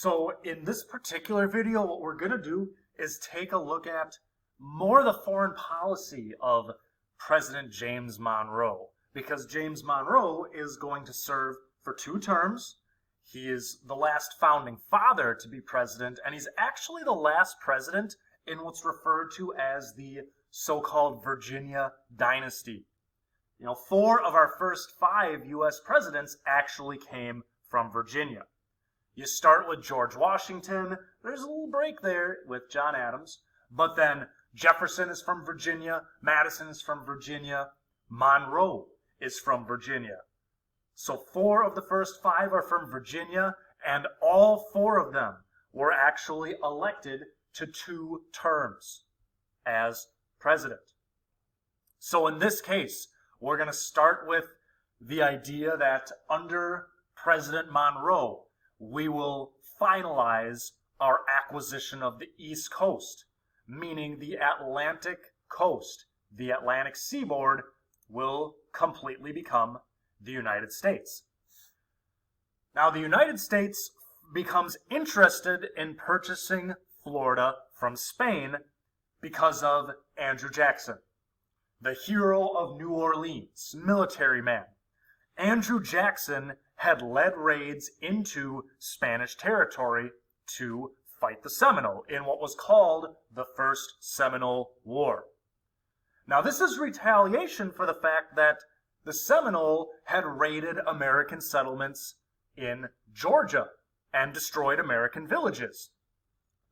So in this particular video, what we're going to do is take a look at more of the foreign policy of President James Monroe, because James Monroe is going to serve for 2 terms. He is the last founding father to be president, and he's actually the last president in what's referred to as the so-called Virginia dynasty. 4 of our first 5 U.S. presidents actually came from Virginia. You start with George Washington. There's a little break there with John Adams. But then Jefferson is from Virginia. Madison is from Virginia. Monroe is from Virginia. So 4 of the first 5 are from Virginia, and all 4 of them were actually elected to 2 terms as president. So in this case, we're going to start with the idea that under President Monroe, we will finalize our acquisition of the East Coast, meaning the Atlantic coast, the Atlantic seaboard, will completely become the United States. Now, the United States becomes interested in purchasing Florida from Spain because of Andrew Jackson, the hero of New Orleans, military man. Andrew Jackson had led raids into Spanish territory to fight the Seminole in what was called the First Seminole War. Now, this is retaliation for the fact that the Seminole had raided American settlements in Georgia and destroyed American villages.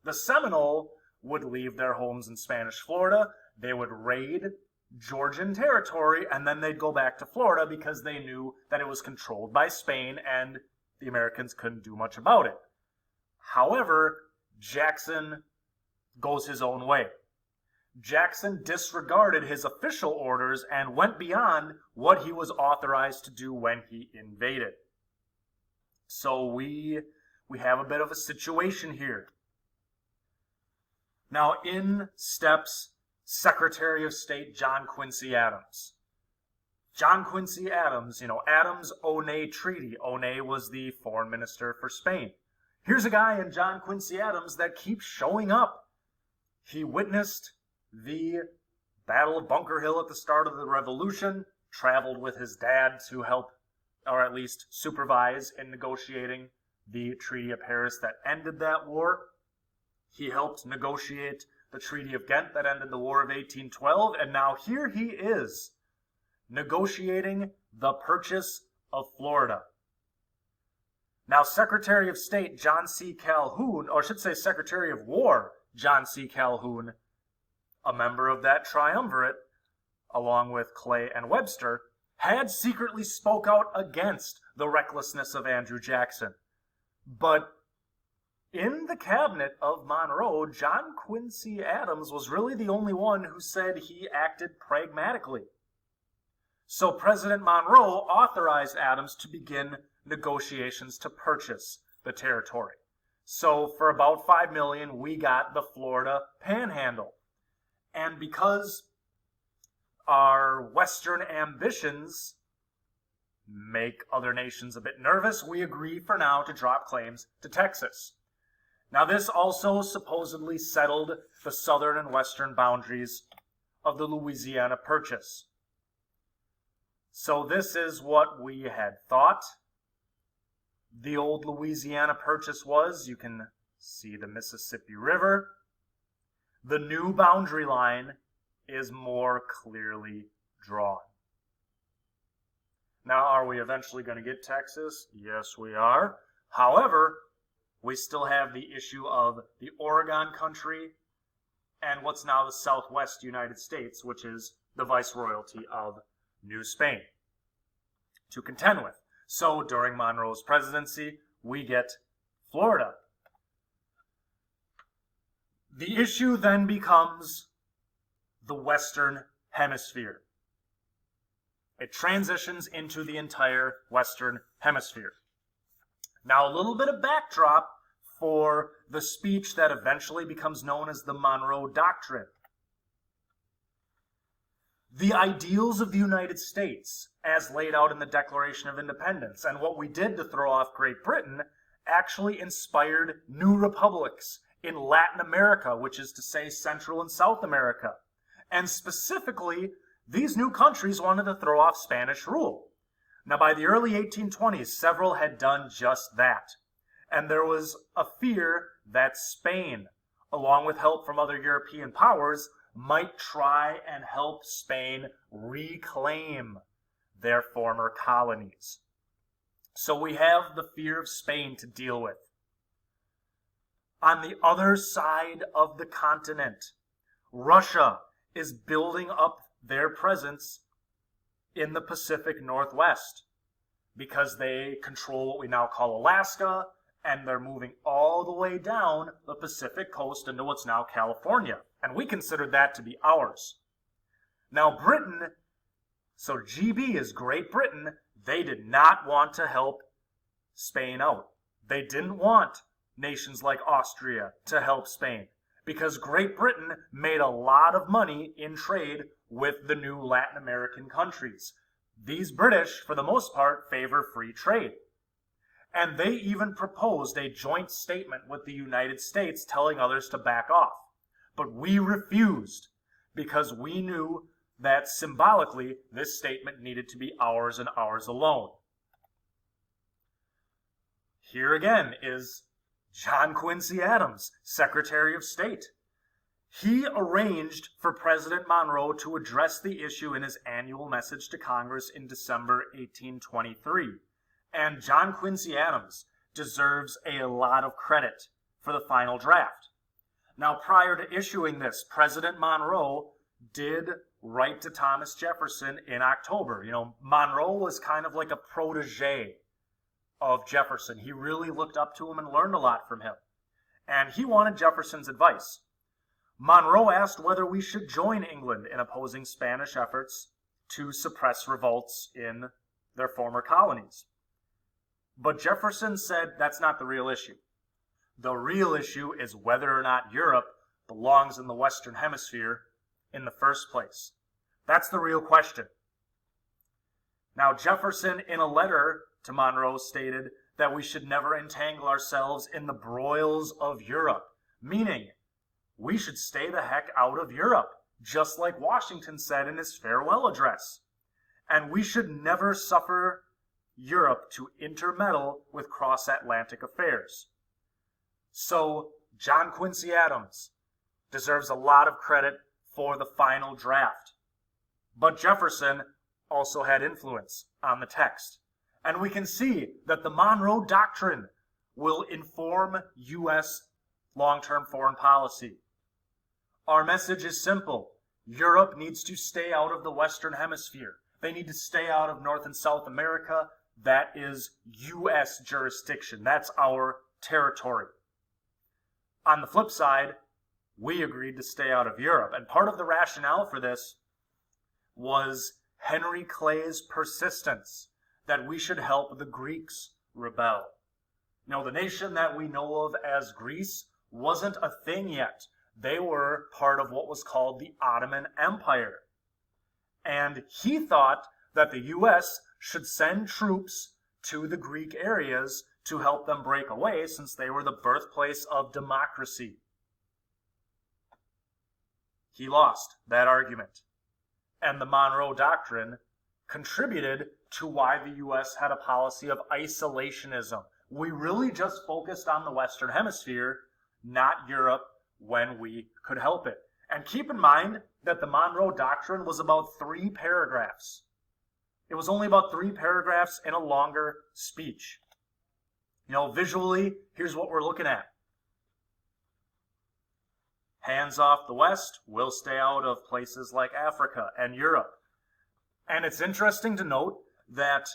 The Seminole would leave their homes in Spanish Florida, they would raid Georgian territory, and then they'd go back to Florida because they knew that it was controlled by Spain and the Americans couldn't do much about it. However, Jackson goes his own way. Jackson disregarded his official orders and went beyond what he was authorized to do when he invaded. So we have a bit of a situation here. Now, in steps Secretary of State John Quincy Adams. John Quincy Adams, Adams-Onay Treaty. Onay was the foreign minister for Spain. Here's a guy in John Quincy Adams that keeps showing up. He witnessed the Battle of Bunker Hill at the start of the Revolution, traveled with his dad to help, or at least supervise, in negotiating the Treaty of Paris that ended that war. He helped negotiate the Treaty of Ghent that ended the War of 1812, and now here he is, negotiating the purchase of Florida. Now, Secretary of State John C. Calhoun, or I should say Secretary of War John C. Calhoun, a member of that triumvirate, along with Clay and Webster, had secretly spoke out against the recklessness of Andrew Jackson. But in the cabinet of Monroe, John Quincy Adams was really the only one who said he acted pragmatically. So President Monroe authorized Adams to begin negotiations to purchase the territory. So for about $5 million, we got the Florida Panhandle. And because our Western ambitions make other nations a bit nervous, we agree for now to drop claims to Texas. Now, this also supposedly settled the southern and western boundaries of the Louisiana Purchase. So this is what we had thought the old Louisiana Purchase was. You can see the Mississippi River. The new boundary line is more clearly drawn. Now, are we eventually going to get Texas? Yes, we are. However, we still have the issue of the Oregon Country and what's now the Southwest United States, which is the Viceroyalty of New Spain, to contend with. So during Monroe's presidency, we get Florida. The issue then becomes the Western Hemisphere. It transitions into the entire Western Hemisphere. Now, a little bit of backdrop for the speech that eventually becomes known as the Monroe Doctrine. The ideals of the United States, as laid out in the Declaration of Independence, and what we did to throw off Great Britain, actually inspired new republics in Latin America, which is to say Central and South America. And specifically, these new countries wanted to throw off Spanish rule. Now, by the early 1820s, several had done just that. And there was a fear that Spain, along with help from other European powers, might try and help Spain reclaim their former colonies. So we have the fear of Spain to deal with. On the other side of the continent, Russia is building up their presence in the Pacific Northwest because they control what we now call Alaska, and they're moving all the way down the Pacific coast into what's now California. And we considered that to be ours. Now Britain, so GB is Great Britain, they did not want to help Spain out. They didn't want nations like Austria to help Spain because Great Britain made a lot of money in trade with the new Latin American countries. These British, for the most part, favor free trade. And they even proposed a joint statement with the United States telling others to back off. But we refused because we knew that symbolically this statement needed to be ours and ours alone. Here again is John Quincy Adams, Secretary of State. He arranged for President Monroe to address the issue in his annual message to Congress in December 1823. And John Quincy Adams deserves a lot of credit for the final draft. Now, prior to issuing this, President Monroe did write to Thomas Jefferson in October. You know, Monroe was kind of like a protege of Jefferson. He really looked up to him and learned a lot from him. And he wanted Jefferson's advice. Monroe asked whether we should join England in opposing Spanish efforts to suppress revolts in their former colonies. But Jefferson said that's not the real issue. The real issue is whether or not Europe belongs in the Western Hemisphere in the first place. That's the real question. Now, Jefferson, in a letter to Monroe, stated that we should never entangle ourselves in the broils of Europe, meaning we should stay the heck out of Europe, just like Washington said in his farewell address. And we should never suffer Europe to intermeddle with cross-Atlantic affairs. So, John Quincy Adams deserves a lot of credit for the final draft. But Jefferson also had influence on the text. And we can see that the Monroe Doctrine will inform U.S. long-term foreign policy. Our message is simple. Europe needs to stay out of the Western Hemisphere. They need to stay out of North and South America. That is U.S. jurisdiction. That's our territory. On the flip side, we agreed to stay out of Europe. And part of the rationale for this was Henry Clay's persistence that we should help the Greeks rebel. Now, the nation that we know of as Greece wasn't a thing yet. They were part of what was called the Ottoman Empire. And he thought that the U.S. should send troops to the Greek areas to help them break away, since they were the birthplace of democracy. He lost that argument. And the Monroe Doctrine contributed to why the U.S. had a policy of isolationism. We really just focused on the Western Hemisphere, not Europe, when we could help it. And keep in mind that the Monroe Doctrine was about 3 paragraphs. It was only about 3 paragraphs in a longer speech. You know, visually, here's what we're looking at. Hands off the West, we'll stay out of places like Africa and Europe. And it's interesting to note that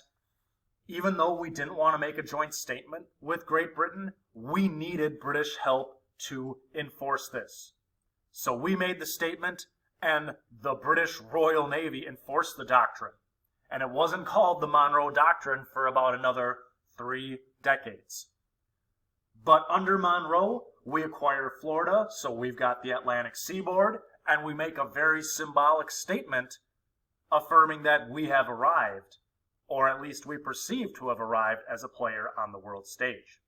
even though we didn't want to make a joint statement with Great Britain, we needed British help to enforce this. So we made the statement, and the British Royal Navy enforced the doctrine. And it wasn't called the Monroe Doctrine for about another 3 decades. But under Monroe, we acquire Florida, so we've got the Atlantic seaboard, and we make a very symbolic statement affirming that we have arrived, or at least we perceive to have arrived as a player on the world stage.